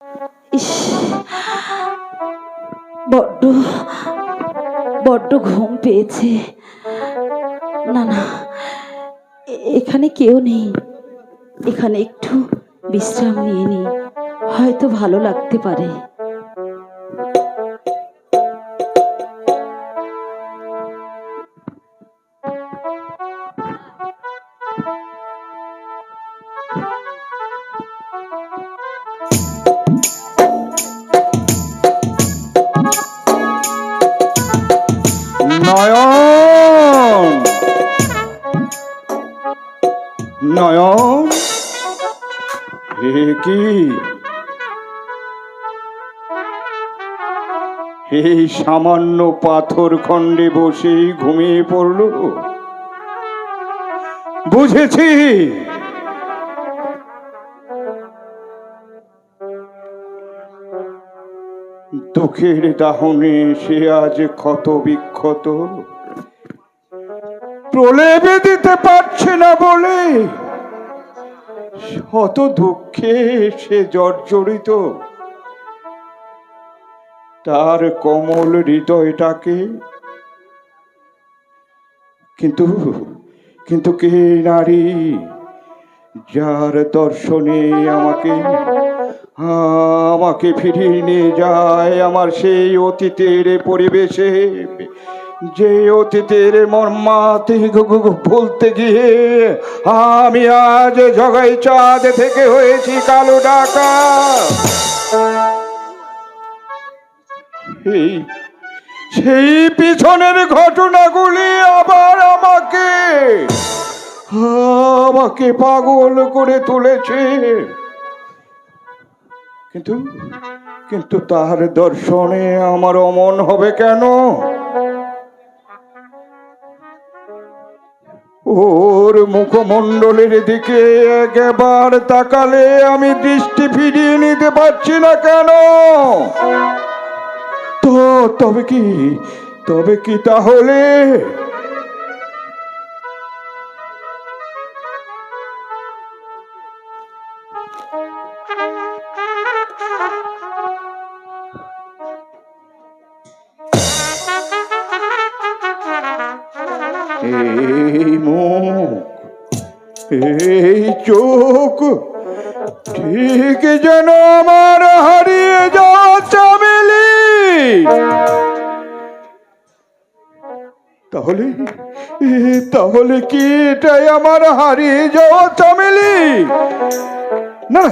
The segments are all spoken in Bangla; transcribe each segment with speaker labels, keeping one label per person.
Speaker 1: ইস, বড্ড বড্ড ঘুম পেয়েছে। না না, এখানে কেউ নেই। এখানে একটু বিশ্রাম নিয়ে নি, হয়তো ভালো লাগতে পারে।
Speaker 2: নয়ন, নয়ন, কি এই সামান্য পাথর খণ্ডে বসেই ঘুমিয়ে পড়ল? বুঝেছি, দুঃখের দাহনে সে আজ ক্ষত বিক্ষত, প্রলেপে দিতে পারছে না বলে শত দুঃখে সে জর্জরিত। তার কোমল হৃদয়টাকে কিন্তু কিন্তু কে নারী যার দর্শনে আমাকে আমাকে ফিরিয়ে নিয়ে যায় আমার সেই অতীতের পরিবেশে, যে অতীতের মর্মাতে বলতে গিয়ে আমি আজ জগাই চাঁদ থেকে হয়েছি কালো ডাকা। সেই পিছনের ঘটনাগুলি আবার আমাকে আমাকে পাগল করে তুলেছে। কিন্তু কিন্তু তার দর্শনে আমার অমন হবে কেন? ওর মুখমণ্ডলের দিকে একবার তাকালে আমি দৃষ্টি ফিরিয়ে নিতে পারছি না কেন? তো তবে কি তাহলে এই মুখ, এই চোখ ঠিক যেন আমার হারিয়ে যাওয়া চামেলি। তাহলে তাহলে কি এটাই আমার হারিয়ে যাওয়া চামেলি? না,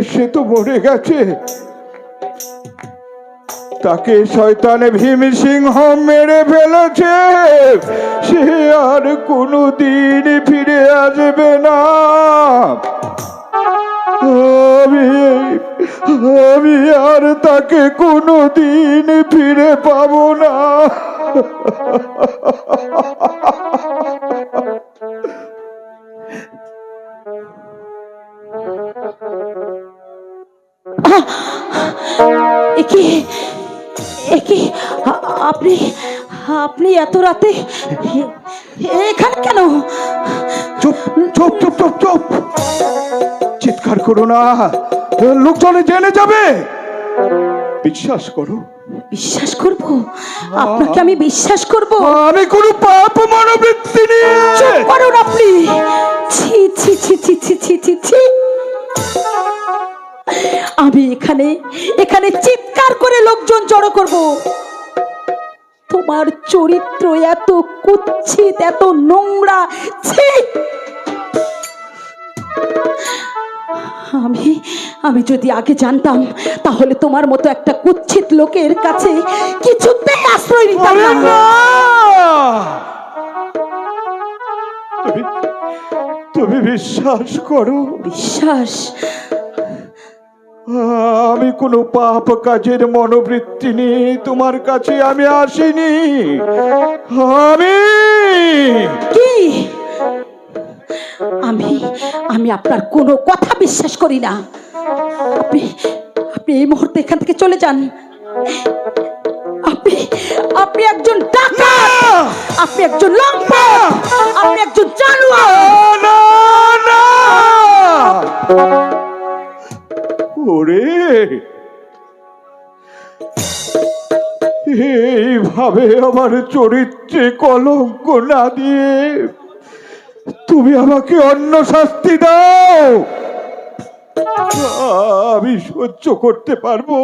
Speaker 2: সে তো মরে গেছে। তাকে শয়তানে ভীম সিংহ মেরে ফেলেছে। সে আর কোনোদিন ফিরে আসবে না। আমি আর তাকে কোনোদিন ফিরে পাবো না।
Speaker 1: আপনি আপনি এত রাতে এখানে কেন?
Speaker 2: চুপ চুপ চুপ চুপ চুপ, চিৎকার করো না, লোকজনে জেনে যাবে। বিশ্বাস করো।
Speaker 1: বিশ্বাস করব? আপনাকে আমি বিশ্বাস করব?
Speaker 2: আমি কোনো পাপ মনোবৃত্তি নিয়ে।
Speaker 1: চুপ করুন আপনি। ছি ছি ছি ছি ছি ছি ছি ছি। আমি এখানে চিৎকার করে লোকজন জড়ো করব। তোমার চরিত্র এত কুৎসিত, এত নোংরা। ছি! আমি যদি আগে জানতাম তাহলে তোমার মতো একটা কুৎসিত লোকের কাছে কিছুতেই আশ্রয় নিতাম না।
Speaker 2: তুমি বিশ্বাস করো।
Speaker 1: বিশ্বাস?
Speaker 2: আমি কোনো পাপ কাজের মনোবৃত্তি নিয়ে তোমার কাছে আমি আসিনি। আমি
Speaker 1: কি? আমি আপনার কোনো কথা বিশ্বাস করি না। আপনি এই মুহূর্তে এখান থেকে চলে যান। আপনি একজন ডাকাত, আপনি একজন লম্পট, আপনি একজন জানোয়ার।
Speaker 2: ওরে, এইভাবে আমার চরিত্রে কলঙ্ক না দিয়ে তুমি আমাকে অন্য শাস্তি দাও, আমি সহ্য করতে পারবো,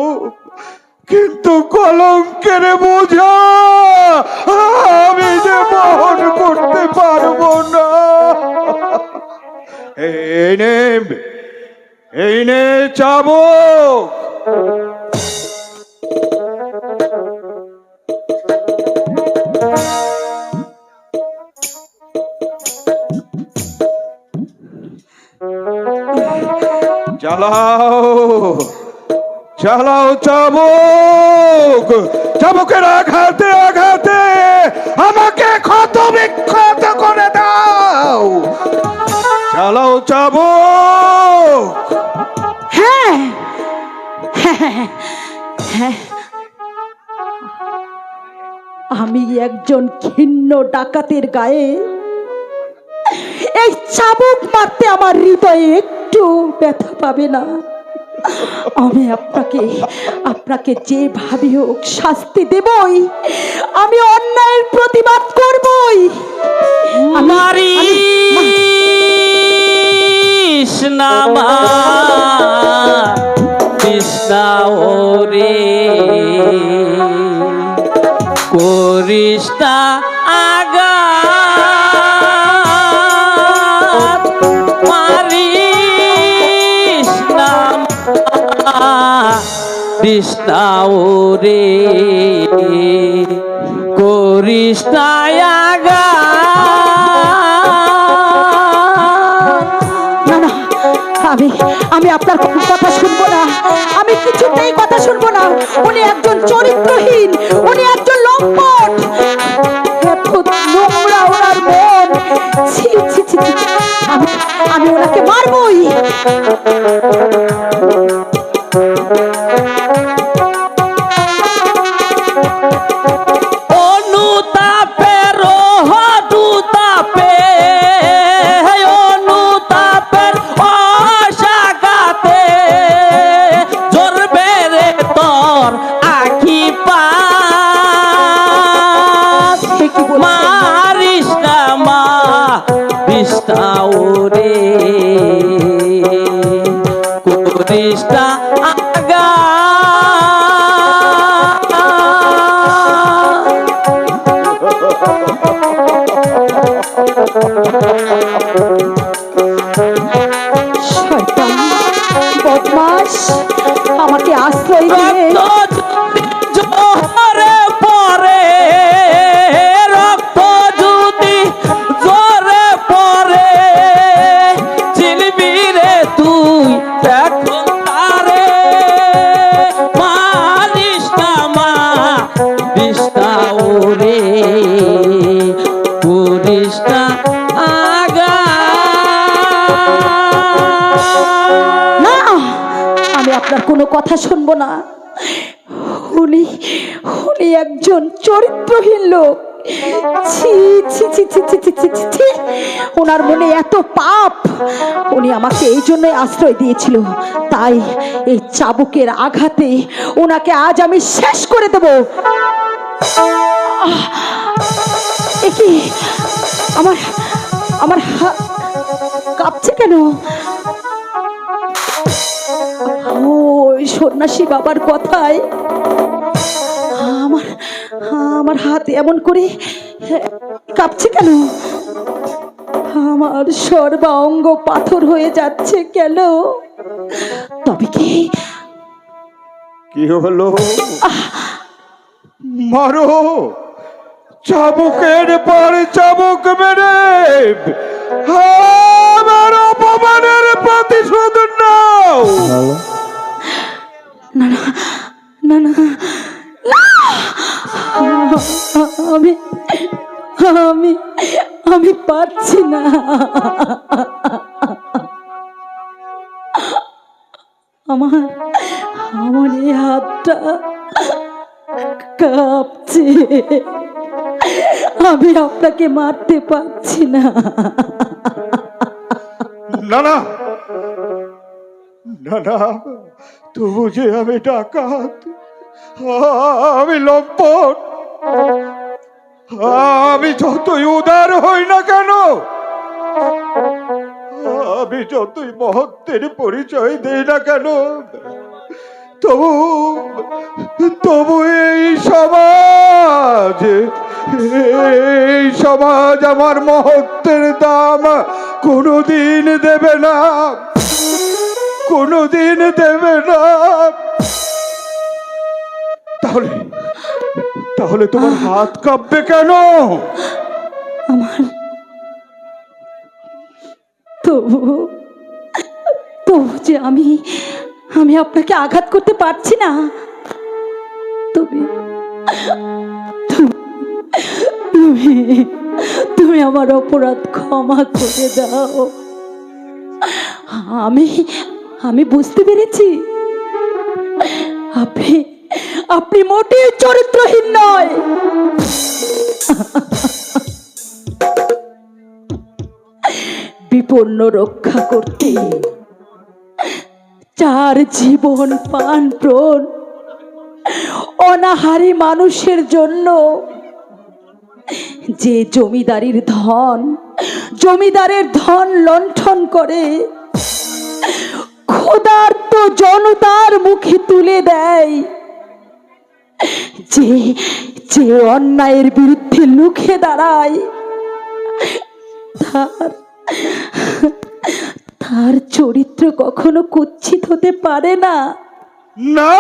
Speaker 2: কিন্তু কলঙ্কের বোঝা আমি যে বহন করতে পারবো না। এই নে চাবুক। চালাও চালাও চাবুক, চাবুকের আঘাতে আঘাতে আমাকে ক্ষত বিক্ষত করে দাও। চালাও চাবুক।
Speaker 1: হ্যাঁ হ্যাঁ হ্যাঁ, আমি একজন ঘৃণ্য ডাকাতের গায়ে এই চাবুক মারতে আমার হৃদয়ে একটু ব্যথা পাবে না। আমি আপনাকে যেভাবে হোক শাস্তি দেবই, আমি অন্যায়ের প্রতিবাদ করবই।
Speaker 3: করিস্তা আগা মারিস নাম কৃষ্ণা ওরে, করিস্তা আগা।
Speaker 1: না না, আমি আপনার কথা শুনবো না, আমি কিছুতেই কথা শুনবো না। উনি একজন চরিত্রহীন, উনি একজন লম্পট, এত নোংরা ওনার মন। ছি ছি ছি ছি, আমি ওনাকে মারবই।
Speaker 3: অনুতাপের দুতাপে, অনুতাপের অসাগাতে জ্বরবে রে তোর আখি পাস। মারিস না মা বিস্তাও রে, করিস না আগা।
Speaker 1: শয়তান, বদমাশ, আমাকে আশ্রয় দিয়ে
Speaker 3: জোরে পরে, রক্ত যদি জোরে পরে, চিনবি রে তুই এখন তারে। মানিস না মা বিষ্ণা ওরে, করিস না আগা।
Speaker 1: না, আমি আপনার কোনো কথা শুনবো না। উনি একজন চরিত্রহীন লোক। ছি ছি ছি ছি ছি ছি ছি ছি ছি। ওনার মনে এত পাপ, উনি আমাকে এই জন্যই আশ্রয় দিয়েছিল। তাই এই চাবুকের আঘাতে ওনাকে আজ আমি শেষ করে দেব। কি আমার হাত কাঁপছে কেন? ওই সন্ন্যাসী বাবার কথায় আমার হাত এমন করে কাঁপছে কেন? আমার সর্বাঙ্গ পাথর হয়ে যাচ্ছে কেন? তবে
Speaker 2: কি হলো? মারো, চাবুকের পর চাবুক মেরে আমার অপমানের প্রতিশোধ নাও।
Speaker 1: না না না না না, আমি পারছি না। আমার এই হাতটা কাঁপছে, আমি আপনাকে মারতে পারছি না।
Speaker 2: না না, না না, তবু যে আমি ডাকাত, আমি লম্পট, আমি যতই উদার হই না কেন, আমি যতই মহত্বের পরিচয় দেই না কেন, তবু তবু এই সমাজ আমার মহত্বের দাম কোনোদিন দেবে না, কোনোদিন দেবে না। তাহলে তাহলে তোমার হাত কাঁপবে কেন?
Speaker 1: আমার তবু তবু যে আমি আমি আপনাকে আঘাত করতে পারছি না। তুমি তুমি তুমি আমার অপরাধ ক্ষমা করে দাও। আমি আমি বুঝতে পেরেছি আপনি আপনি মোটেই চরিত্রহীন নয়। বিপন্ন রক্ষা করতে যার জীবন প্রাণ প্রাণ অনাহারী মানুষের জন্য যে জমিদারের ধন লণ্ঠন করে ক্ষুধার্ত জনতার মুখে তুলে দেয়, যে যে অন্যায়ের বিরুদ্ধে লুখে দাঁড়ায়, তার চরিত্র কখনো কুৎসিত হতে পারে না।
Speaker 2: না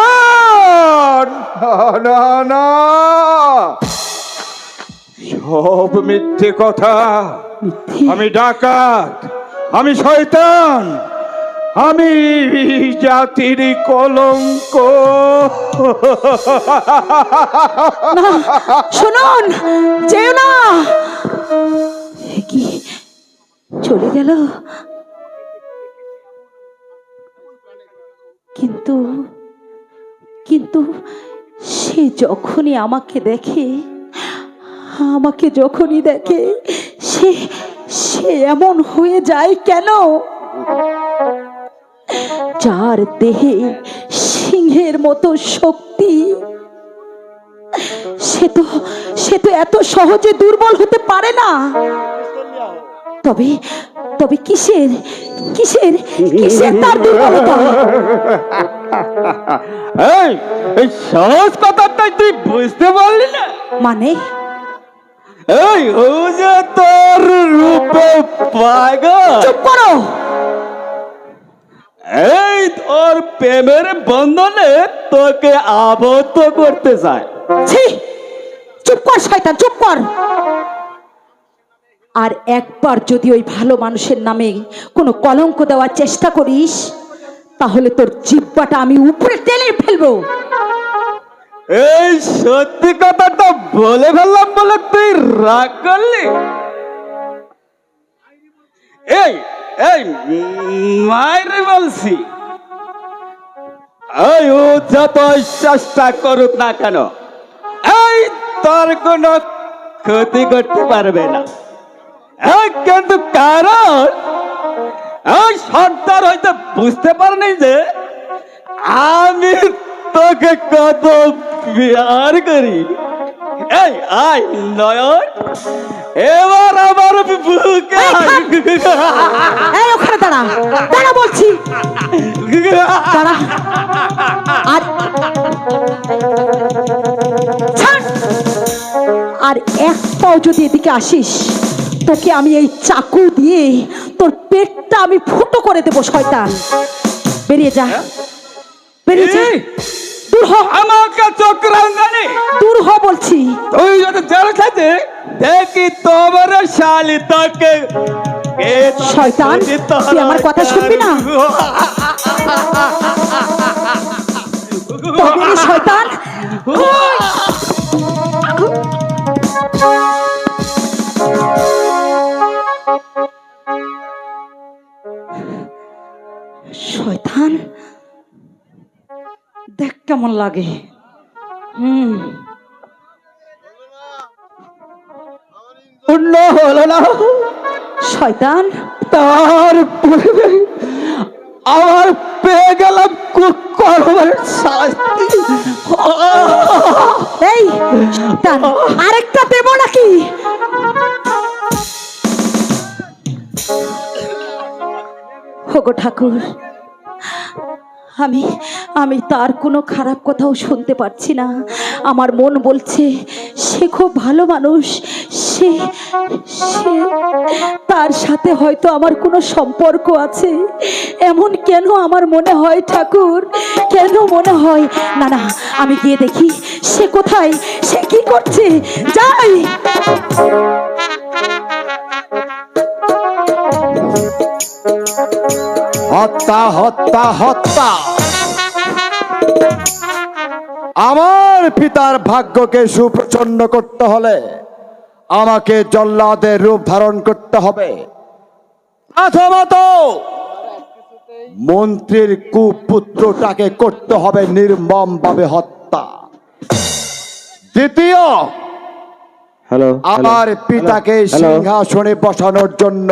Speaker 2: না না, সব মিথ্যে কথা। আমি ডাকাত, আমি শয়তান, আমি জাতির কলঙ্ক।
Speaker 1: না, শুনুন, যেও না। কি চলে গেল? কিন্তু কিন্তু সে যখনই আমাকে দেখে সে সে এমন হয়ে যায় কেন? যার দেহে সিংহের মতো শক্তি, সে তো এত সহজে দুর্বল হতে পারে না। তবে তবে কিসের কিসের কিসের তার দুর্বলতা?
Speaker 3: এই সহজ কথাটাই তুই বুঝতে পারলি না?
Speaker 1: মানে
Speaker 3: এই ও যে তোর রূপে পাগল,
Speaker 1: চুপ করো।
Speaker 3: এই তোর প্রেমের বন্ধনে তোকে আবদ্ধ করতে চায়।
Speaker 1: ছি, চুপ কর শয়তান, চুপ কর। আর একবার যদি ওই ভালো মানুষের নামে কোনো কলঙ্ক দেওয়ার চেষ্টা করিস, তাহলে তোর জিহ্বাটা আমি উপরে টেনে ফেলবো।
Speaker 3: এই সত্যি কথাটা বলে ফেললাম বলে তুই রাগ করলি? এই এই মায়ের বলছি, এই ও যত চেষ্টা করুক না কেন, এই তোর কোনো ক্ষতি করতে পারবে না। কিন্তু কারণ এই সর্দার হয়তো বুঝতে পারেনি যে আমি তোকে কত বিয়ার করি। এই আয় নয়ন, এবার আমার বুকে
Speaker 1: এই ওখানে দাঁড়া, দাঁড়া বলছি, দাঁড়া। আর ছাড়। আর এক পাও যদি এদিকে আসিস, তোকে আমি এই চাকু দিয়ে তোর পেটটা আমি ফুটো করে দেবো। শয়তান, বেরিয়ে যা, বেরিয়ে যা, দূর হ।
Speaker 3: আমাকে চক্রাঙ্গানি,
Speaker 1: দূর হ বলছি।
Speaker 3: তুই যদি জেল খাতে দেখি তোমার শালি তোকে।
Speaker 1: শয়তান, তুই আমার কথা শুনবি না? তবে রে শয়তান, শয়তান দেখ কেমন লাগে।
Speaker 3: পূর্ণ হলো না
Speaker 1: শয়তান,
Speaker 3: তার আমার পেয়ে গেলাম কুকর্মের শাস্তি।
Speaker 1: এই টান, আরেকটা দেব নাকি? ওগো ঠাকুর, আমি আমি তার কোনো খারাপ কথাও শুনতে পারছি না। আমার মন বলছে সে খুব ভালো মানুষ, সে সে তার সাথে হয়তো আমার কোনো সম্পর্ক আছে। এমন কেন আমার মনে হয় ঠাকুর, কেন মনে হয়? না না, আমি গিয়ে দেখি সে কোথায়, সে কি করছে। যাই।
Speaker 4: হত্যা হত্যা হত্যা! আমার পিতার ভাগ্যকে সুপ্রসন্ন করতে হলে আমাকে জল্লাদের রূপ ধারণ করতে হবে। প্রথমত মন্ত্রীর কুপুত্রটাকে করতে হবে নির্মম ভাবে হত্যা। দ্বিতীয়, আমার পিতাকে সিংহাসনে বসানোর জন্য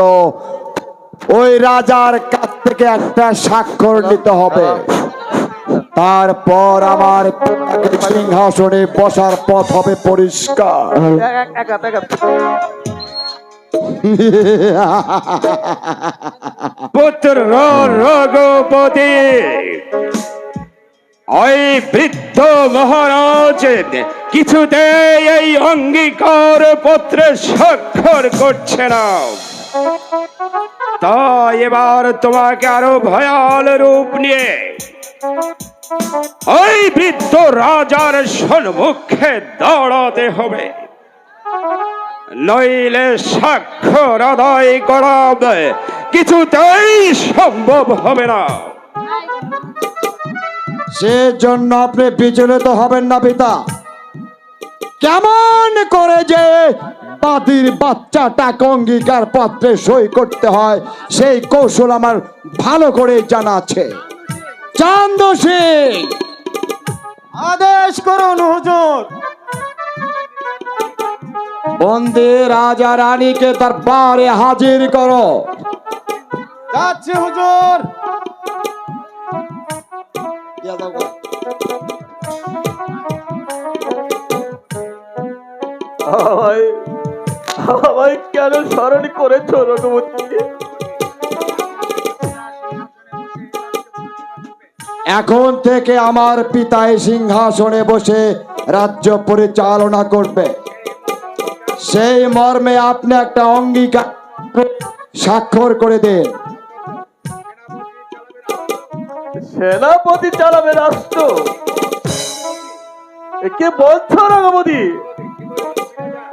Speaker 4: ওই রাজার কাছ থেকে একটা স্বাক্ষর নিতে হবে। তারপর আমার পিতাকে সিংহাসনে বসার পথ হবে পরিষ্কার।
Speaker 2: পুত্র রঘুপতি, ওই বৃদ্ধ মহারাজ কিছুতেই এই অঙ্গীকার পত্রে স্বাক্ষর করছে না। তাই এবার তোমাকে আরো ভয়াল রূপ নিয়ে ওই বৃদ্ধ রাজার সম্মুখে দাঁড়াতে হবে, নইলে স্বাক্ষর আদায় করা কিছুতেই সম্ভব হবে না।
Speaker 4: সেজন্য আপনি বিচলিত হবেন না পিতা। কেমন করে যে বাদির বাচ্চাটাকে অঙ্গীকার পত্রে সই করতে হয় সেই কৌশল আমার ভালো করে জানা আছে। চান্দ সিং, আদেশ করুন হুজুর। বন্দী রাজা রানীকে তার বারে হাজির করো। যাচ্ছি হুজুর।
Speaker 3: আমায় কেন স্মরণ করেছো রঘুপতি?
Speaker 4: এখন থেকে আমার পিতা এই সিংহাসনে বসে রাজ্য পরিচালনা করবে। সেই মর্মে আপনি একটা অঙ্গীকার স্বাক্ষর করে দেন।
Speaker 3: সেনাপতি চালাবে রাষ্ট্র? একে বলছো রঘুপতি?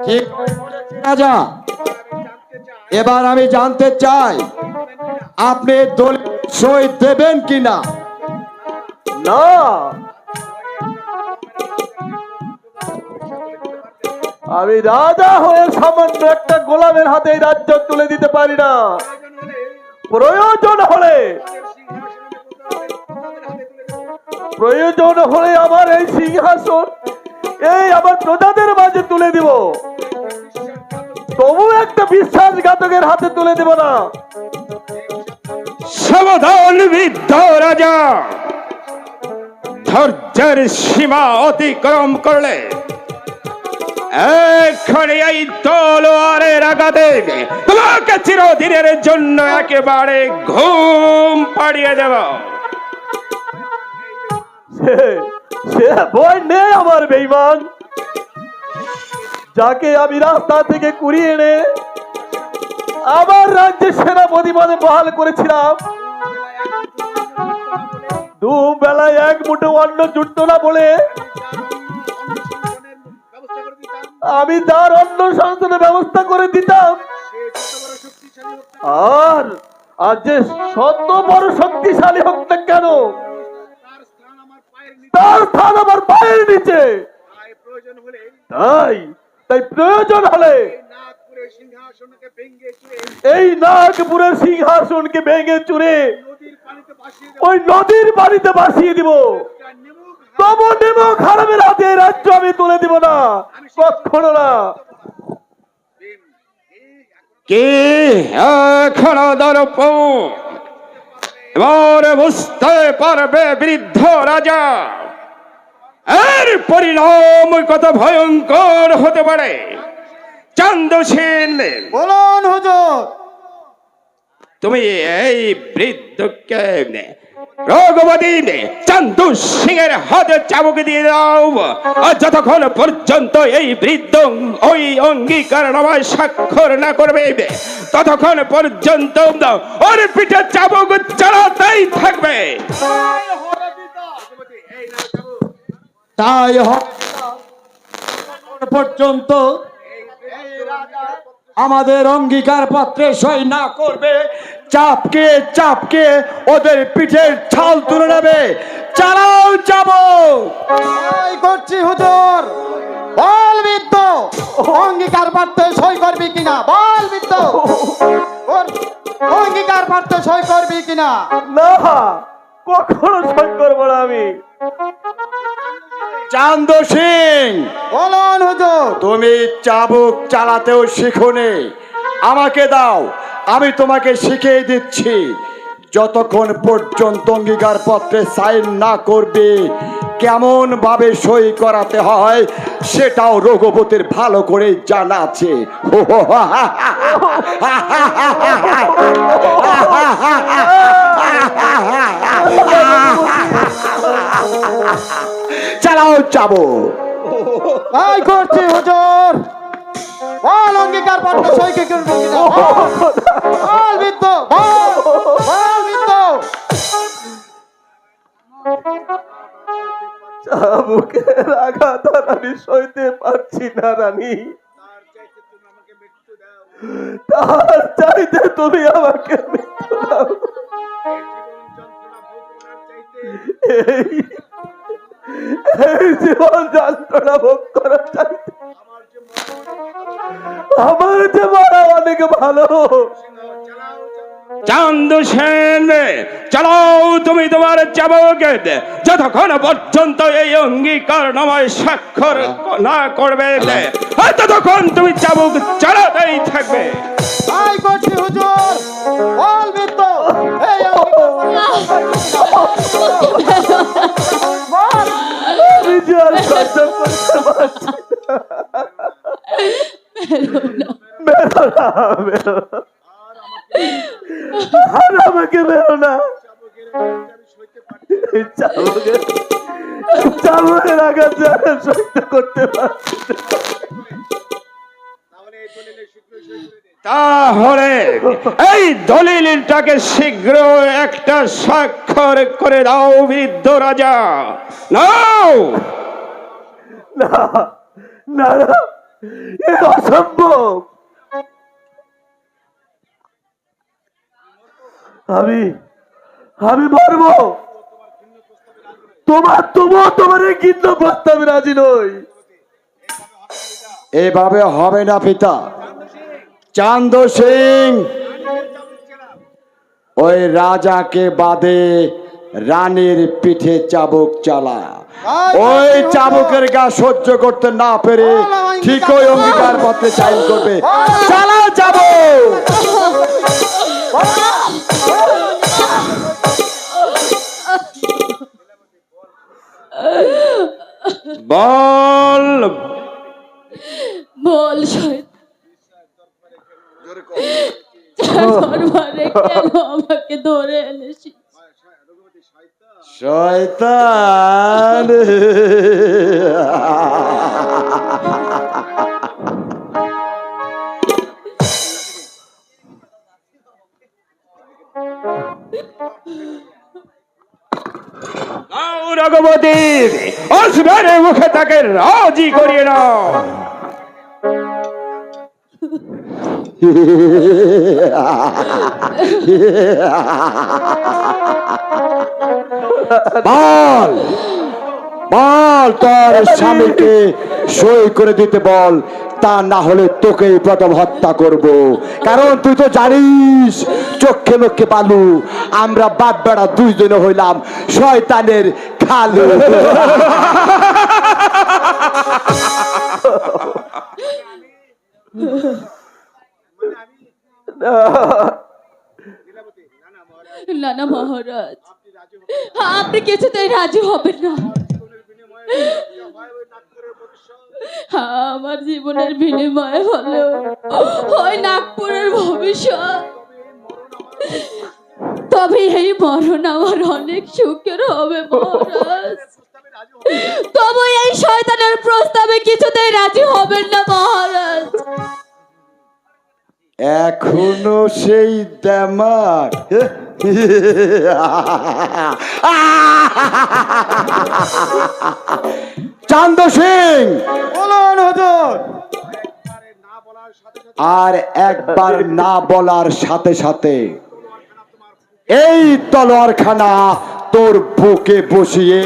Speaker 4: ঠিক রাজা, এবার আমি জানতে চাই আপনি দলিল সই দেবেন কিনা?
Speaker 3: না, আমি রাজা হয়ে সামান্য একটা গোলামের হাতে এই রাজ্য তুলে দিতে পারি না। প্রয়োজন হলে আমার এই সিংহাসন এই আমার প্রজাদের মাঝে তুলে দিব, তবু একটা বিশ্বাসঘাতকের হাতে তুলে দেব না।
Speaker 2: সাবধান বৃদ্ধ রাজা, ধৈর্যের সীমা অতিক্রম করলে এক্ষণে এই তলোয়ারের আঘাতে তোমাকে চিরদিনের জন্য একেবারে ঘুম পাড়িয়ে দেব।
Speaker 3: সে ভয় নেই আমার বেঈমান, যাকে আমি রাস্তা থেকে কুড়িয়ে এনে আমার রাজ্যের সেনাপতি পদে বহাল করেছিলাম। দুবেলায় এক মুঠো অন্ন জুটতো না বলে আমি তার অন্ন সংসারের ব্যবস্থা করে দিতাম। আর যে শত বড় শক্তিশালী হোক না কেন, তার স্থান আমার পায়ের নিচে। তাই প্রয়োজন হলে এই নাগপুরের সিংহাসনকে ভেঙে চুরে ওই নদীর পানিতে ভাসিয়ে দিব, তবু নিমক হারামের হাতে রাজ্য আমি তুলে দিব না, কখনো না।
Speaker 2: কে এখনো দর্প এবার বুঝতে পারবে বৃদ্ধ রাজা এর পরিণাম কত ভয়ঙ্কর হতে পারে। চান্দসেন,
Speaker 4: বলুন হুজুর।
Speaker 2: তুমি এই বৃদ্ধকে রঘুপতি চান্দু সিং এর হাতে চাবুক দিয়ে দাও, আর যতক্ষণ পর্যন্ত এই বৃদ্ধ ওই অঙ্গীকার নামায় স্বাক্ষর না করবে ততক্ষণ পর্যন্ত ওর পিঠে চাবুক চালাতেই থাকবে।
Speaker 4: তাই পর্যন্ত আমাদের অঙ্গীকার পত্রে সই না করবে, চাপকে চাপকে ওদের পিঠের ছাল তুলে নেবে। চালাও যাবো করছি হুজুর। বল বৃদ্ধ, অঙ্গীকার পত্রে সই করবি কিনা? বল বৃদ্ধ, অঙ্গীকার পত্রে সই করবি কিনা?
Speaker 3: না, কখনো সই করবো না আমি।
Speaker 4: চান্দ সিং,
Speaker 5: বলুন হুজুর।
Speaker 4: তুমি চাবুক চালাতেও শিখোনি, আমাকে দাও, আমি তোমাকে শিখিয়ে দিচ্ছি। যতক্ষণ পর্যন্ত অঙ্গীকার পত্রে সাইন না করবে, কেমন ভাবে সই করাতে হয় সেটাও রঘুপতির ভালো করে জানা আছে। চালাও যাবো।
Speaker 5: তাই করছি হুজুর। বল অঙ্গীকার পত্র সই কে করবি কিনা? বল বৃদ্ধ, বল বৃদ্ধ।
Speaker 3: চাবুকের আঘাত আর আমি সইতে পারছি না রানী, তার চাইতে তুমি আমাকে মৃত্যু দাও। এই জীবন যন্ত্রণা ভোগ করার চাইতে আমার যে মারা অনেক ভালো।
Speaker 2: চান্দু সেন, চালাও তুমি তোমার চাবুক, যতক্ষণ পর্যন্ত এই অঙ্গীকার নামায় স্বাক্ষর না করবে ততক্ষণ তুমি চাবুক চালাতেই থাকবে।
Speaker 5: তাই করছি হুজুর। বল বৃদ্ধ, এই বল।
Speaker 3: আমি যে আর সহ্য করতে পারছি না। বেরো না, বেরো না। আর আমাকে বেরো না। চাবুকের আঘাত যারা সহ্য করতে পারছি না।
Speaker 2: তাহলে এই দলিলটাকে শীঘ্র একটা স্বাক্ষর করে দাও বৃদ্ধ রাজা। নাও।
Speaker 3: না না না, এ অসম্ভব। আমি মরবো, তোমার এই গিন্ন প্রস্তাবে রাজি নই।
Speaker 4: এভাবে হবে না পিতা। চান্দ সিং, ওই রাজাকে বাদে রানীর পিঠে চাবুক চালা। ওই চাবুকের গা সহ্য করতে না পেরে ঠিক ওই অঙ্গীকার পত্রে সাইন করবে। চালা যাবো।
Speaker 2: বল
Speaker 1: বল দরবারে কেন আমাকে ধরে এনেছিস?
Speaker 4: শয়তান,
Speaker 2: রঘুপতির আসবারে মুখে তাকে রাজি করিয়ে নাও।
Speaker 4: বল বল, তোর স্বামীকে সই করে দিতে বল, তা না হলে তোকেই প্রথম হত্যা করব। কারণ তুই তো জানিস চোখে মুখে বালু, আমরা বাপ বেড়া দুইজনে হইলাম শয়তানের খালু।
Speaker 1: না না মহারাজ, আপনি কিছুতেই রাজি হবেন না। আমার জীবনের বিনিময় হলো ওই নাগপুরের ভবিষ্যৎ, তবে এই মরণ আমার অনেক সুখের হবে মহারাজ। তবে এই শয়তানের প্রস্তাবে কিছুতেই রাজি হবেন না মহারাজ।
Speaker 4: এখনো সেই দেমাক। চান্দ সিং,
Speaker 5: বলুন হুজুর।
Speaker 4: আর একবার না বলার সাথে সাথে এই তলোয়ারখানা তোর বুকে বসিয়ে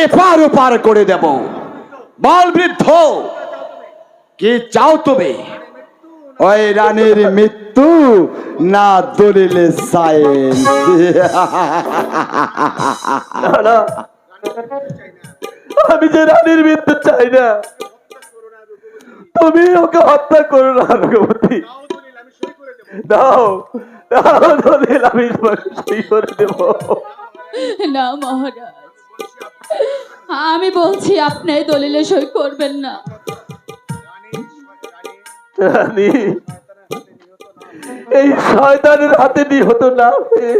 Speaker 4: এপার ওপার করে দেব। বল বৃদ্ধ, কি চাও তুমি? ওই রানীর মৃত্যু না দলিলে সাইন?
Speaker 3: না, না, আমি যে রানীর মৃত্যু চাই না, তুমি ওকে হত্যা করো না রঘুপতি। দাও দাও দলিল, আমি সই করে দেব।
Speaker 1: না মহারাজ, আমি বলছি আপনি এই দলিলে সই করবেন না।
Speaker 3: রানী এই শয়তানের হাতে নিহত না হয়ে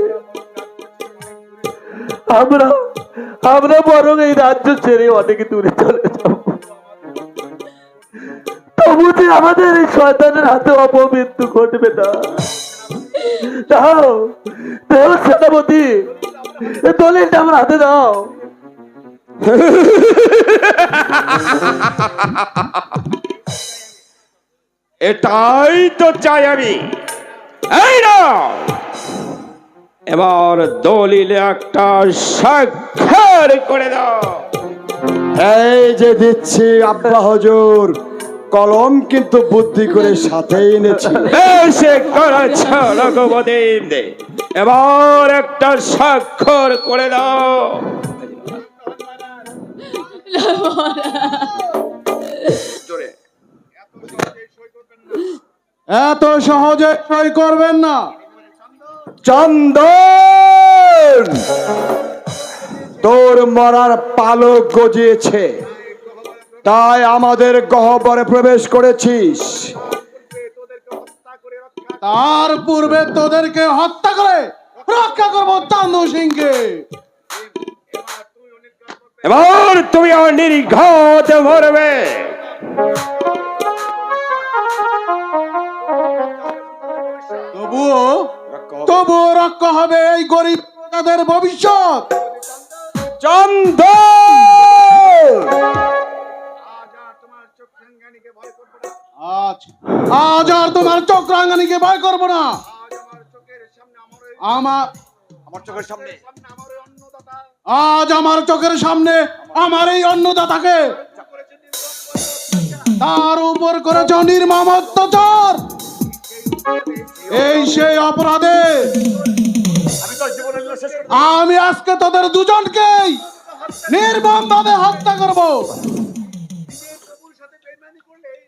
Speaker 3: আমরা আমরা বরং এই রাজ্য ছেড়ে অনেক দূরে চলে যাব। তবু যে আমাদের এই শয়তানের হাতে অপমৃত্যু ঘটবে না। দাও দাও সেনাপতি, এই দলিলটা আমার হাতে দাও।
Speaker 2: এটাই তো চাই আমি। এই না, এবার দলিলে একটা স্বাক্ষর করে দাও।
Speaker 4: এই যে দিচ্ছি আব্বা হুজুর, কলম কিন্তু বুদ্ধি করে সাথে এনেছি।
Speaker 2: বেশে করেছ রঘুপতি, এবার একটা স্বাক্ষর করে দাও।
Speaker 5: এত সহজে সই করবেন না।
Speaker 4: চন্দন, তোর মরার পালক গজিয়েছে, তাই আমাদের গহ্বরে প্রবেশ করেছিস।
Speaker 5: তার পূর্বে তোদেরকে হত্যা করে রক্ষা করবো চান্দ সিংকে।
Speaker 2: এবার তুমি আমার নির্ঘাত মরবে।
Speaker 5: তবুও রক্ষা হবে এই গরিব তাদের ভবিষ্যৎ।
Speaker 4: চন্দন,
Speaker 5: আজ আর তোমার চক্রাঙ্গানিকে ভয় করবো না। আজ আমার চোখের সামনে আমার এই অন্নদাতাকে তার উপর করেছ নির্মম অত্যাচার। এই সেই অপরাধে আমি আজকে তোদের দুজনকেই নির্মম ভাবে হত্যা করব।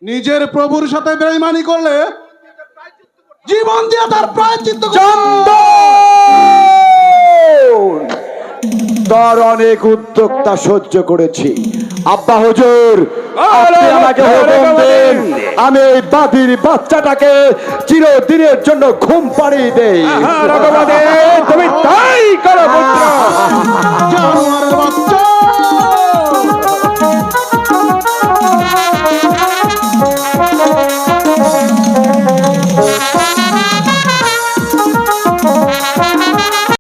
Speaker 5: নিজের প্রভুর সাথে বেঈমানি করলে জীবন দিয়ে তার প্রায়শ্চিত্ত
Speaker 4: তোর অনেক উদ্যোক্তা সহ্য করেছি। আব্বা হুজুর, আপনি আমাকে হুকুম দিন, আমি এই বাদির বাচ্চাটাকে চিরদিনের জন্য ঘুম পাড়িয়ে দেই।
Speaker 2: রঘুপতি, তুমি তাই করো পুত্র।
Speaker 5: জানোয়ারের বাচ্চা।